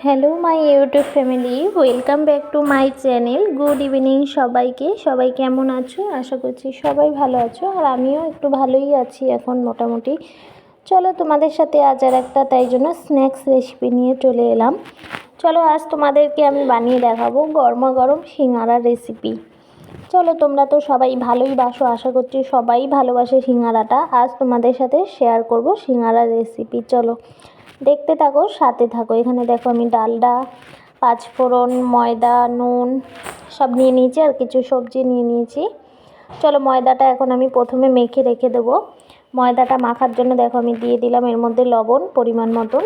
Hello my YouTube family, welcome back to my channel. Good evening সবাইকে। সবাই কেমন আছো? আশা করছি সবাই ভালো আছো, আর আমিও একটু ভালোই আছি এখন মোটামুটি। চলো তোমাদের সাথে আজ আর একটা তাই জন্য স্ন্যাক্স রেসিপি নিয়ে চলে এলাম। চলো আজ তোমাদেরকে আমি বানিয়ে দেখাবো গরমা গরম সিঙ্গারা রেসিপি। চলো, তোমরা তো সবাই ভালোই বাসো, আশা করছি সবাই ভালোবাসে সিঙ্গারাটা। আজ তোমাদের সাথে শেয়ার করব সিঙ্গারা রেসিপি। চলো দেখতে থাকো, সাথে থাকো। এখানে দেখো আমি ডালডা, পাঁচফোড়ন, ময়দা, নুন সব নিয়ে নিয়েছি, আর কিছু সবজি নিয়ে নিয়েছি। চলো ময়দাটা এখন আমি প্রথমে মেখে রেখে দেবো। ময়দাটা মাখার জন্য দেখো আমি দিয়ে দিলাম এর মধ্যে লবণ পরিমাণ মতন।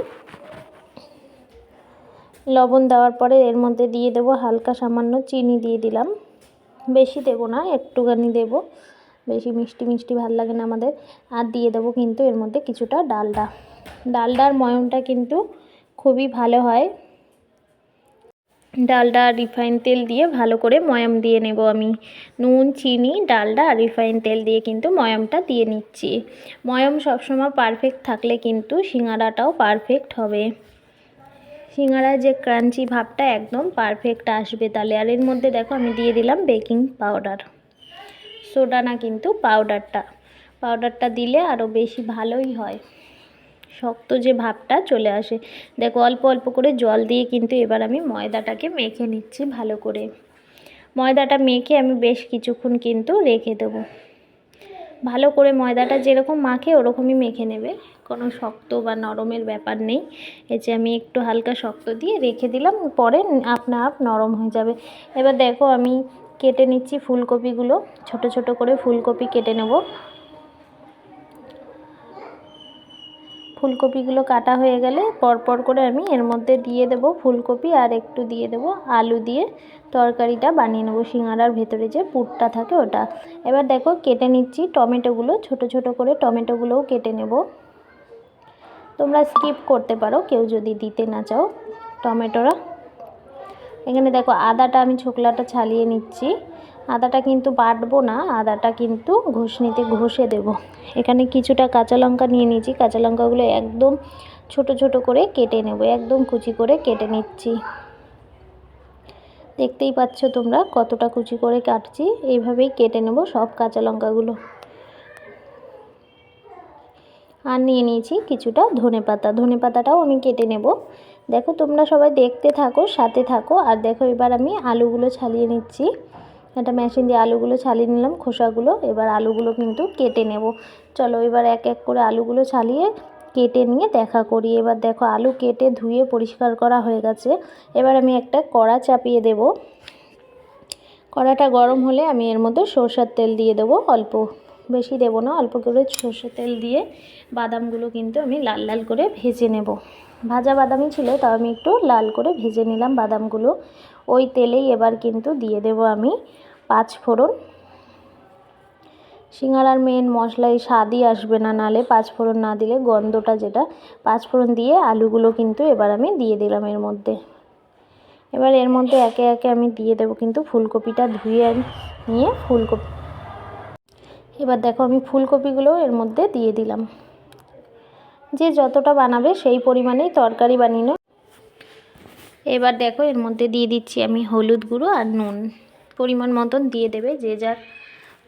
লবণ দেওয়ার পরে এর মধ্যে দিয়ে দেবো হালকা সামান্য চিনি দিয়ে দিলাম, বেশি দেবো না, একটুখানি দেবো, বেশি মিষ্টি মিষ্টি ভাল লাগে না আমাদের। আর দিয়ে দেবো কিন্তু এর মধ্যে কিছুটা ডালডা। ডালডার ময়মটা কিন্তু খুবই ভালো হয়। ডালডা আর রিফাইন তেল দিয়ে ভালো করে ময়াম দিয়ে নেব আমি। নুন, চিনি, ডালডা আর রিফাইন তেল দিয়ে কিন্তু ময়ামটা দিয়ে নিচ্ছি। ময়াম সবসময় পারফেক্ট থাকলে কিন্তু সিঙ্গারাটাও পারফেক্ট হবে। সিঙ্গারার যে ক্রাঞ্চি ভাবটা একদম পারফেক্ট আসবে তাহলে। আর এর মধ্যে দেখো আমি দিয়ে দিলাম বেকিং পাউডার, সোডা না কিন্তু পাউডারটা দিলে আরও বেশি ভালোই হয়, শক্ত যে ভাবটা চলে আসে। দেখো অল্প অল্প করে জল দিয়ে কিন্তু এবার আমি ময়দাটাকে মেখে নিচ্ছি ভালো করে। ময়দাটা মেখে আমি বেশ কিছুক্ষণ কিন্তু রেখে দেবো। ভালো করে ময়দাটা যেরকম মাখে ওরকমই মেখে নেবে, কোনো শক্ত বা নরমের ব্যাপার নেই। এই যে আমি একটু হালকা শক্ত দিয়ে রেখে দিলাম, পরে আপনা আপ নরম হয়ে যাবে। এবার দেখো আমি কেটে নিচ্ছি ফুলকপিগুলো, ছোট ছোট করে ফুলকপি কেটে নেব। ফুলকপিগুলো কাটা হয়ে গেলে পরপর করে আমি এর মধ্যে দিয়ে দেব ফুলকপি, আর একটু দিয়ে দেব আলু দিয়ে তরকারিটা বানিয়ে নেব, সিঙ্গারার ভেতরে যে পুরটা থাকে ওটা। এবার দেখো কেটে নিচ্ছি টমেটোগুলো, ছোট ছোট করে টমেটোগুলোও কেটে নেব। তোমরা স্কিপ করতে পারো কেউ যদি দিতে না চাও টমেটোরা। এখানে দেখো আদাটা আমি ছোকলাটা ছালিয়ে নিচ্ছি। আদাটা কিন্তু বাটবো না, আদাটা কিন্তু ঘষনিতে ঘষে দেব। এখানে কিছুটা কাঁচা লঙ্কা নিয়ে নিয়েছি, কাঁচা লঙ্কাগুলো একদম ছোট ছোট করে কেটে নেব, একদম কুচি করে কেটে নিচ্ছি। দেখতেই পাচ্ছ তোমরা কতটা কুচি করে কাটছি, এইভাবেই কেটে নেব সব কাঁচা লঙ্কাগুলো। আর নিয়ে নিয়েছি কিছুটা ধনেপাতা, ধনেপাতাটাও আমি কেটে নেব। দেখো তোমরা সবাই দেখতে থাকো, সাথে থাকো। আর দেখো এবার আমি আলুগুলো ছালিয়ে নিচ্ছি, একটা মেশিন দিয়ে আলুগুলো ছালিয়ে নিলাম খোসাগুলো। এবার আলুগুলো কিন্তু কেটে নেব। চলো এবার এক এক করে আলুগুলো ছালিয়ে কেটে নিয়ে দেখা করি। এবার দেখো আলু কেটে ধুয়ে পরিষ্কার করা হয়ে গেছে। এবার আমি একটা কড়া চাপিয়ে দেব। কড়াটা গরম হলে আমি এর মধ্যে সরষের তেল দিয়ে দেবো, অল্প, বেশি দেব না, অল্প করে সরষের তেল দিয়ে বাদামগুলো কিন্তু আমি লাল লাল করে ভেজে নেব। ভাজা বাদামই ছিল, তাও আমি একটু লাল করে ভেজে নিলাম বাদামগুলো। ওই তেলেই এবার কিন্তু দিয়ে দেব আমি পাঁচফোড়ন। সিঙ্গারার মেন মশলাই স্বাদই আসবে না নালে পাঁচফোড়ন না দিলে, গন্ধটা যেটা। পাঁচফোড়ন দিয়ে আলুগুলো কিন্তু এবার আমি দিয়ে দিলাম এর মধ্যে। এবার এর মধ্যে একে একে আমি দিয়ে দেবো কিন্তু ফুলকপিটা ধুয়ে নিয়ে ফুলকপি। এবার দেখো আমি ফুলকপিগুলো এর মধ্যে দিয়ে দিলাম। যে যতটা বানাবে সেই পরিমাণেই তরকারি বানিয়ে। এবার দেখো এর মধ্যে দিয়ে দিচ্ছি আমি হলুদ গুঁড়ো আর নুন, পরিমাণ মতন দিয়ে দেবে, যে যার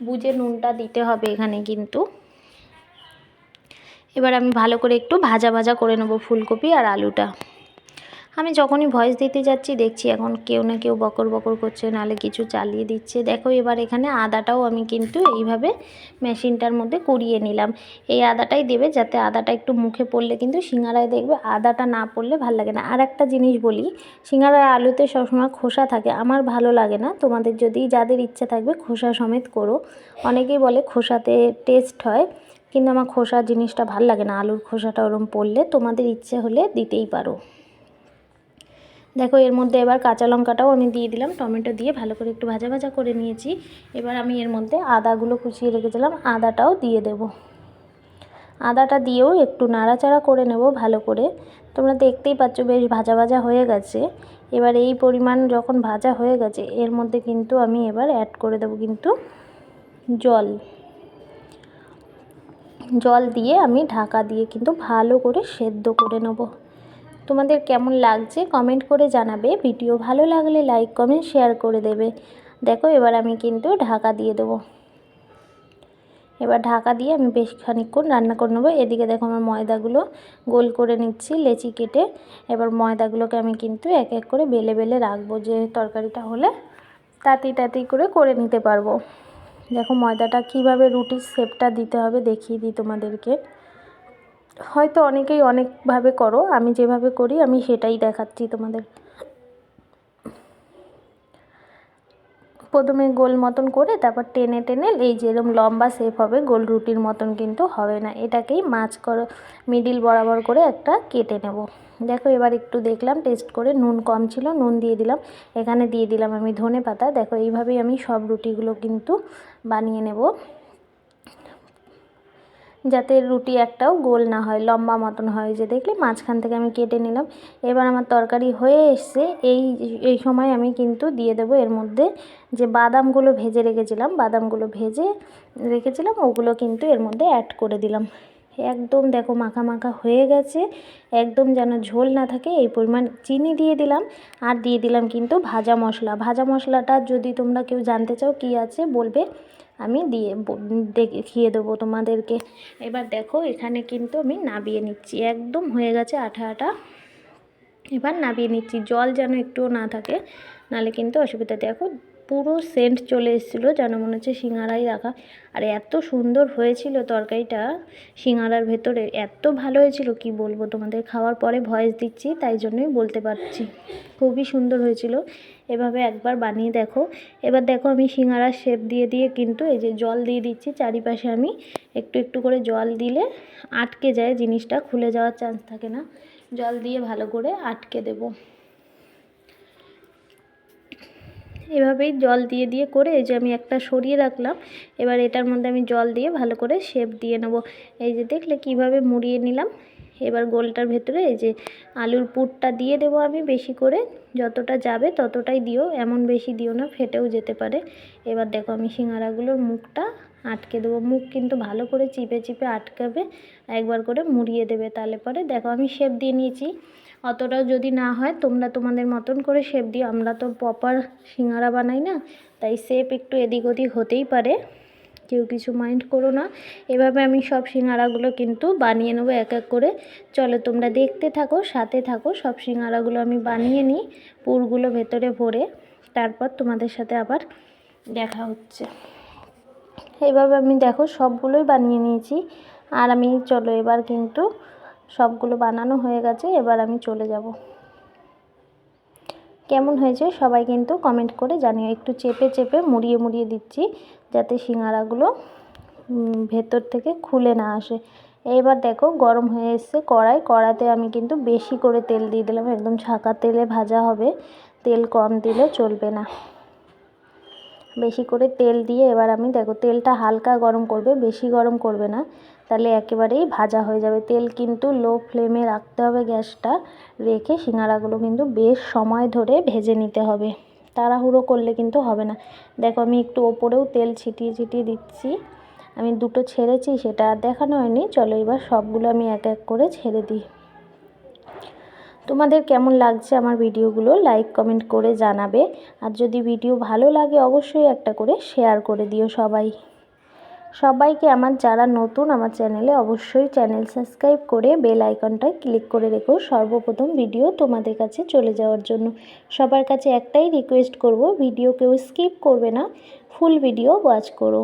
বুঝে নুনটা দিতে হবে এখানে কিন্তু। এবার আমি ভালো করে একটু ভাজা ভাজা করে নেবো ফুলকপি আর আলুটা। আমি যখনই ভয়েস দিতে যাচ্ছি দেখছি এখন কেউ না কেউ বকর বকর করছে, নাহলে কিছু চালিয়ে দিচ্ছে। দেখো এবার এখানে আদাটাও আমি কিন্তু এইভাবে মেশিনটার মধ্যে কুড়িয়ে নিলাম। এই আদাটাই দেবে, যাতে আদাটা একটু মুখে পড়লে কিন্তু সিঙ্গারায় দেখবে আদাটা না পড়লে ভালো লাগে না। আর একটা জিনিস বলি, সিঙ্গারার আলুতে সবসময় খোসা থাকে, আমার ভালো লাগে না। তোমাদের যদি যাদের ইচ্ছা থাকবে খোসা সমেত করো। অনেকেই বলে খোসাতে টেস্ট হয়, কিন্তু আমার খোসা জিনিসটা ভালো লাগে না। আলুর খোসাটা ওরম পড়লে তোমাদের ইচ্ছে হলে দিতেই পারো। দেখো এর মধ্যে এবার কাঁচা লঙ্কাটাও আমি দিয়ে দিলাম, টমেটো দিয়ে ভালো করে একটু ভাজা ভাজা করে নিয়েছি। এবার আমি এর মধ্যে আদাগুলো কুচিয়ে রেখেছিলাম, আদাটাও দিয়ে দেব। আদাটা দিয়েও একটু নাড়াচাড়া করে নেব ভালো করে। তোমরা দেখতেই পাচ্ছ বেশ ভাজা ভাজা হয়ে গেছে। এবার এই পরিমাণ যখন ভাজা হয়ে গেছে এর মধ্যে কিন্তু আমি এবার অ্যাড করে দেব কিন্তু জল। জল দিয়ে আমি ঢাকা দিয়ে কিন্তু ভালো করে সেদ্ধ করে নেব। তোমাদের কেমন লাগছে কমেন্ট করে জানাবে। ভিডিও ভালো লাগলে লাইক কমেন্ট শেয়ার করে দেবে। দেখো এবার আমি কিন্তু ঢাকা দিয়ে দেবো। এবার ঢাকা দিয়ে আমি বেশ খানিকক্ষণ রান্না করে নেবো। এদিকে দেখো আমার ময়দাগুলো গোল করে নিচ্ছি লেচি কেটে। এবার ময়দাগুলোকে আমি কিন্তু এক এক করে বেলে বেলে রাখবো, যে তরকারিটা হলে তাড়াতাড়ি করে নিতে পারবো। দেখো ময়দাটা কিভাবে রুটির শেপটা দিতে হবে দেখিয়ে দিই তোমাদেরকে। হয়তো অনেকেই অনেকভাবে করো, আমি যেভাবে করি আমি সেটাই দেখাচ্ছি তোমাদের। প্রথমে গোল মতন করে তারপর টেনে টেনে এই যেরকম লম্বা শেপ হবে, গোল রুটির মতন কিন্তু হবে না, এটাকেই মাছ করে মিডিল বরাবর করে একটা কেটে নেব। দেখো এবার একটু দেখলাম টেস্ট করে, নুন কম ছিল, নুন দিয়ে দিলাম। এখানে দিয়ে দিলাম আমি ধনে পাতা। দেখো এইভাবেই আমি সব রুটিগুলো কিন্তু বানিয়ে নেব, যাতে রুটি একটাও গোল না হয়, লম্বা মতন হয়। যে দেখলে মাঝখান থেকে আমি কেটে নিলাম। এবার আমার তরকারি হয়ে এসছে। এই সময় আমি কিন্তু দিয়ে দেবো এর মধ্যে যে বাদামগুলো ভেজে রেখেছিলাম ওগুলো কিন্তু এর মধ্যে অ্যাড করে দিলাম। একদম দেখো মাখা মাখা হয়ে গেছে, একদম যেন ঝোল না থাকে এই পরিমাণ চিনি দিয়ে দিলাম। আর দিয়ে দিলাম কিন্তু ভাজা মশলাটা যদি তোমরা কেউ জানতে চাও কী আছে বলবে, আমি দেখিয়ে দেবো তোমাদেরকে। এবার দেখো এখানে কিন্তু আমি নাবিয়ে নিচ্ছি, একদম হয়ে গেছে আঠা আঠা। এবার নাবিয়ে নিচ্ছি, জল যেন একটুও না থাকে, নাহলে কিন্তু অসুবিধা। দেখো পুরো সেন্ট চলে এসেছিলো, যেন মনে হচ্ছে সিঙ্গারাই রাখা। আর এত সুন্দর হয়েছিল তরকারিটা, সিঙ্গারার ভেতরে এত ভালো হয়েছিল কি বলবো তোমাদের। খাওয়ার পরে ভয়েস দিচ্ছি তাই জন্যই বলতে পারছি, খুবই সুন্দর হয়েছিল। এভাবে একবার বানিয়ে দেখো। এবার দেখো আমি সিঙ্গারার শেপ দিয়ে কিন্তু এই যে জল দিয়ে দিচ্ছি চারিপাশে। আমি একটু করে জল দিলে আটকে যায় জিনিসটা, খুলে যাওয়ার চান্স থাকে না। জল দিয়ে ভালো করে আটকে দেব। এভাবেই জল দিয়ে করে এই যে আমি একটা সরিয়ে রাখলাম। এবার এটার মধ্যে আমি জল দিয়ে ভালো করে শেপ দিয়ে নেব। এই যে দেখলে কিভাবে মুড়িয়ে নিলাম। এবার গোলটার ভেতরে এই যে আলুর পুরটা দিয়ে দেবো আমি বেশি করে, যতটা যাবে ততটাই দিও, এমন বেশি দিও না, ফেটেও যেতে পারে। এবার দেখো আমি সিঙ্গারাগুলোর মুখটা আটকে দেবো। মুখ কিন্তু ভালো করে চিপে আটকাবে, একবার করে মুড়িয়ে দেবে, তাহলে পরে দেখো আমি শেপ দিয়ে নিয়েছি। অতটাও যদি না হয় তোমরা তোমাদের মতন করে শেপ দিও, আমরা তো প্রপার সিঙ্গারা বানাই না, তাই শেপ একটু এদিক ওদিক হতেই পারে, কেউ কিছু মাইন্ড করো না। এভাবে আমি সব সিঙ্গারাগুলো কিন্তু বানিয়ে নেবো এক এক করে। চলো তোমরা দেখতে থাকো, সাথে থাকো। সব সিঙ্গারাগুলো আমি বানিয়ে নিই পুরগুলো ভেতরে ভরে, তারপর তোমাদের সাথে আবার দেখা হচ্ছে। এইভাবে আমি দেখো সবগুলোই বানিয়ে নিয়েছি। আর আমি চলো এবার কিন্তু সবগুলো বানানো হয়ে গেছে, এবার আমি চলে যাব। কেমন হয়েছে সবাই কিন্তু কমেন্ট করে জানিও। একটু চেপে মুড়িয়ে দিচ্ছি, যাতে সিঙ্গারাগুলো ভেতর থেকে খুলে না আসে। এবার দেখো গরম হয়ে এসছে কড়াইতে আমি কিন্তু বেশি করে তেল দিয়ে দিলাম, একদম ছাকা তেলে ভাজা হবে, তেল কম দিলে চলবে না। বেশি করে তেল দিয়ে এবার আমি দেখো তেলটা হালকা গরম করবে, বেশি গরম করবে না, তাহলে একেবারেই ভাজা হয়ে যাবে। তেল কিন্তু লো ফ্লেমে রাখতে হবে, গ্যাসটা রেখে সিঙ্গারাগুলো কিন্তু বেশ সময় ধরে ভেজে নিতে হবে, তাড়াহুড়ো করলে কিন্তু হবে না। দেখো আমি একটু ওপরেও তেল ছিটিয়ে দিচ্ছি। আমি দুটো ছেড়েছি, সেটা আর দেখানো হয়নি। চলো এবার সবগুলো আমি এক এক করে ছেড়ে দিই। তোমাদের কেমন লাগছে আমার ভিডিওগুলো লাইক কমেন্ট করে জানাবে। আর যদি ভিডিও ভালো লাগে অবশ্যই একটা করে শেয়ার করে দিও সবাইকে। আমার যারা নতুন আমার চ্যানেলে, অবশ্যই চ্যানেল সাবস্ক্রাইব করে বেল আইকনটায় ক্লিক করে রেখো, সর্বপ্রথম ভিডিও তোমাদের কাছে চলে যাওয়ার জন্য। সবার কাছে একটাই রিকোয়েস্ট করব, ভিডিও কেউ স্কিপ করবে না, ফুল ভিডিও ওয়াচ করো।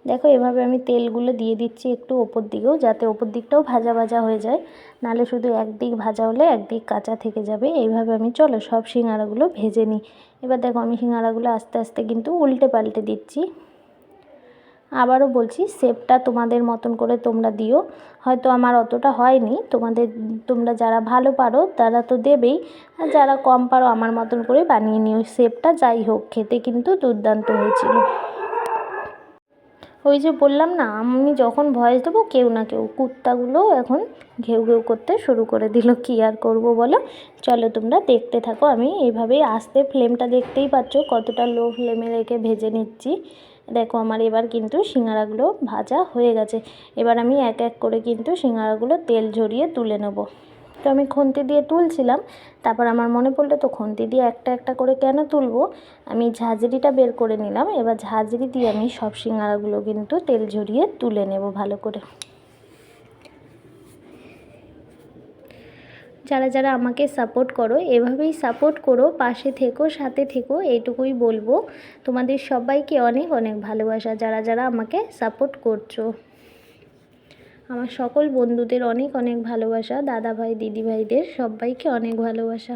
দেখো এভাবে আমি তেলগুলো দিয়ে দিচ্ছি একটু ওপর দিকেও, যাতে ওপর দিকটাও ভাজা হয়ে যায়, নাহলে শুধু একদিক ভাজা হলে একদিক কাঁচা থেকে যাবে। এইভাবে আমি চলো সব সিঙ্গারাগুলো ভেজে নিই। এবার দেখো আমি সিঙ্গারাগুলো আস্তে আস্তে কিন্তু উল্টে পাল্টে দিচ্ছি। আবারও বলছি শেপটা তোমাদের মতন করে তোমরা দিও, হয়তো আমার অতটা হয়নি, তোমরা যারা ভালো পারো তারা তো দেবেই, আর যারা কম পারো আমার মতন করে বানিয়ে নিও। শেপটা যাই হোক, খেতে কিন্তু দুর্দান্ত হয়েছিল। ওই যে বললাম না, আমি যখন ভয়েস দেবো কেউ না কেউ কুত্তাগুলো এখন ঘেউ ঘেউ করতে শুরু করে দিল। কী আর করব বলো, চলো তোমরা দেখতে থাকো। আমি এইভাবেই আস্তে, ফ্লেমটা দেখতেই পাচ্ছ কতটা লো ফ্লেমে রেখে ভেজে নিচ্ছি। দেখো আমার এবার কিন্তু সিঙ্গারাগুলো ভাজা হয়ে গেছে। এবার আমি এক এক করে কিন্তু সিঙ্গারাগুলো তেল ঝরিয়ে তুলে নেব। তো আমি খুন্তি দিয়ে তুলছিলাম, তারপর আমার মনে পড়লো তো খুন্তি দিয়ে একটা একটা করে কেন তুলবো, আমি ঝাঁঝরিটা বের করে নিলাম। এবার ঝাঁঝরি দিয়ে আমি সব সিঙ্গারাগুলো কিন্তু তেল ঝরিয়ে তুলে নেব ভালো করে। যারা যারা আমাকে সাপোর্ট করো, এভাবেই সাপোর্ট করো, পাশে থেকো, সাথে থেকো, এইটুকুই বলবো। তোমাদের সবাইকে অনেক অনেক ভালোবাসা, যারা যারা আমাকে সাপোর্ট করছো। আমার সকল বন্ধুদের অনেক অনেক ভালোবাসা, দাদা ভাই দিদি ভাইদের সবাইকে অনেক ভালোবাসা।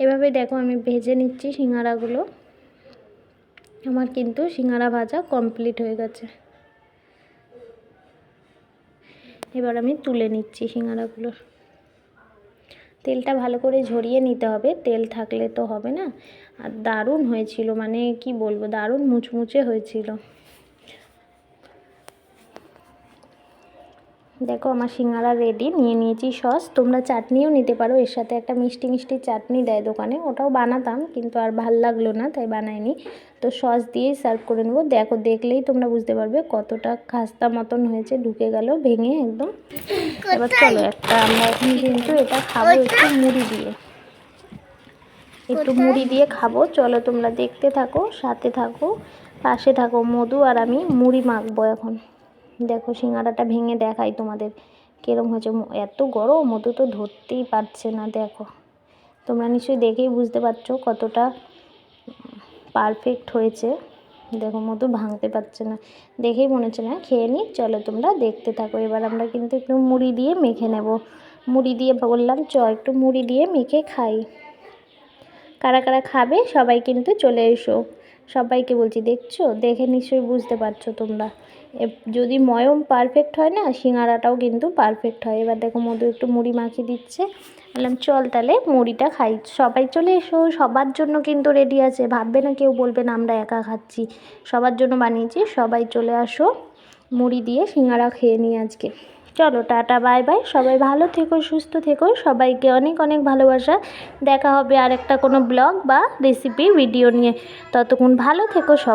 এভাবে দেখো আমি ভেজে নিচ্ছি সিঙ্গারাগুলো। আমার কিন্তু সিঙ্গারা ভাজা কমপ্লিট হয়ে গেছে। এবার আমি তুলে নিচ্ছি সিঙ্গারাগুলো। তেলটা ভালো করে ঝরিয়ে নিতে হবে, তেল থাকলে তো হবে না। আর দারুণ হয়েছিল, মানে কি বলবো, দারুণ মুচমুচে হয়েছিল। দেখো আমার সিঙ্গারা রেডি। নিয়ে নিয়েছি সস, তোমরা চাটনিও নিতে পারো, এর সাথে একটা মিষ্টি মিষ্টি চাটনি দেয় দোকানে, ওটাও বানাতাম কিন্তু আর ভাল লাগলো না তাই বানাইনি। তো সস দিয়েই সার্ভ করে নেবো। দেখো দেখলেই তোমরা বুঝতে পারবে কতটা খাস্তা মতন হয়েছে, ঢুকে গেল ভেঙে একদম। এবার চলো আমরা এখন কিন্তু এটা খাবো একটু মুড়ি দিয়ে, খাবো। চলো তোমরা দেখতে থাকো, সাথে থাকো, পাশে থাকো। মধু আর আমি মুড়ি মাখবো এখন। দেখো সিঙ্গারাটা ভেঙে দেখাই তোমাদের কীরকম হয়েছে। এত গরম, মধু তো ধরতেই পারছে না। দেখো তোমরা নিশ্চয়ই দেখেই বুঝতে পারছো কতটা পারফেক্ট হয়েছে। দেখো মধু ভাঙতে পারছে না, দেখেই মনে হচ্ছে না খেয়ে নিই। চলো তোমরা দেখতে থাকো। এবার আমরা কিন্তু একটু মুড়ি দিয়ে মেখে নেব। মুড়ি দিয়ে বললাম একটু মুড়ি দিয়ে মেখে খাই। কারা কারা খাবে সবাই কিন্তু চলে এসো। সবাইকে বলছি, দেখছো, দেখে নিশ্চয়ই বুঝতে পারছো তোমরা। যদি ময়ম পারফেক্ট হয় না, সিঙ্গারাটাও কিন্তু পারফেক্ট হয়। এবার দেখো মধু একটু মুড়ি মাখিয়ে দিচ্ছে। বললাম চল তাহলে মুড়িটা খাই। সবাই চলে এসো, সবার জন্য কিন্তু রেডি আছে, ভাববে না কেউ, বলবে না আমরা একা খাচ্ছি, সবার জন্য বানিয়েছি। সবাই চলে আসো, মুড়ি দিয়ে সিঙ্গারা খেয়ে নিই আজকে। চলো টাটা বাই বাই, সবাই ভালো থেকো, সুস্থ থেকো, সবাইকে অনেক অনেক ভালোবাসা। দেখা হবে আরেকটা কোনো ব্লগ বা রেসিপি ভিডিও নিয়ে। ততক্ষণ ভালো থেকো সব।